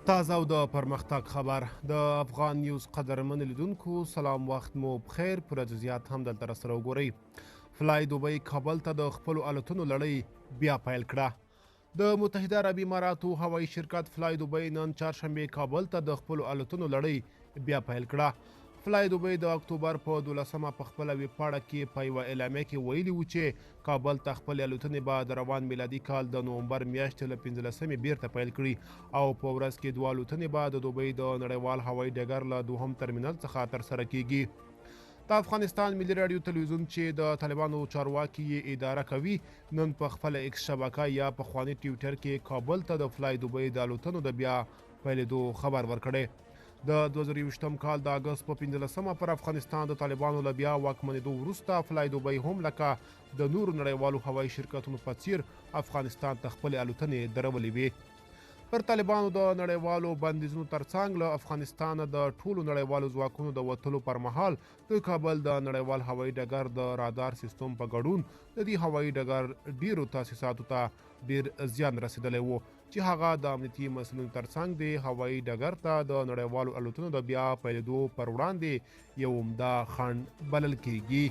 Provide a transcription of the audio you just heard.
تازه او د پرمختګ خبر د افغان نیوز قدرمن لیدونکو سلام وخت مو بخیر پر جزئیات هم دلته راسره وګورئ. فلای دوبۍ کابل ته د خپلو الوتنو لړۍ بیا پیل کړه. د متحده عربي اماراتو هوایي شرکت فلای دوبۍ نن چهارشنبې کابل ته د خپلو الوتنو لړۍ بیا پیل کړه. فلای دوبۍ د اکتوبر په 12مه په خپله ویبپاڼه کې په یوه اعلامیه کې ویلي وو چې کابل ته خپلې الوتنې به د روان میلادي کال د نومبر میاشتې له 15مې بیرته پیل کړي او په ورځ کې دوه الوتنې به د دوبۍ د نړیوال هوایي ډګر له دوهم ترمینل څخه ترسره کیږي. د افغانستان ملي راډیو تلویزیون چې د طالبانو چارواکي یې اداره کوي نن په خپله ایکس شبکه یا پخواني ټویټر کې کابل ته د فلای دوبۍ د الوتنو د بیا پیلېدو خبر ورکړی. د 2021م کال د اګست په 15مه پر افغانستان د طالبانو له بیا واکمنېدو وروسته فلای دوبۍ هم لکه د نورو نړیوالو هوایي شرکتونو په څیر افغانستان ته خپلې الوتنې درولې وې. پر طالبانو د نړیوالو بندیزونو ترڅنګ له افغانستانه د ټولو نړیوالو ځواکونو د وتلو پر مهال د کابل د نړیوال هوایي ډګر د رادار سیستم په ګډون د دې هوایي ډګر ډیرو تاسیساتو ته ډیر زیان رسېدلی و چې هغه د امنیتي مسلونو ترڅنګ د هوایي ډګر ته د نړیوالو الوتنو د بیا پیلېدو پر وړاندې یو عمده خنډ بلل کیږي.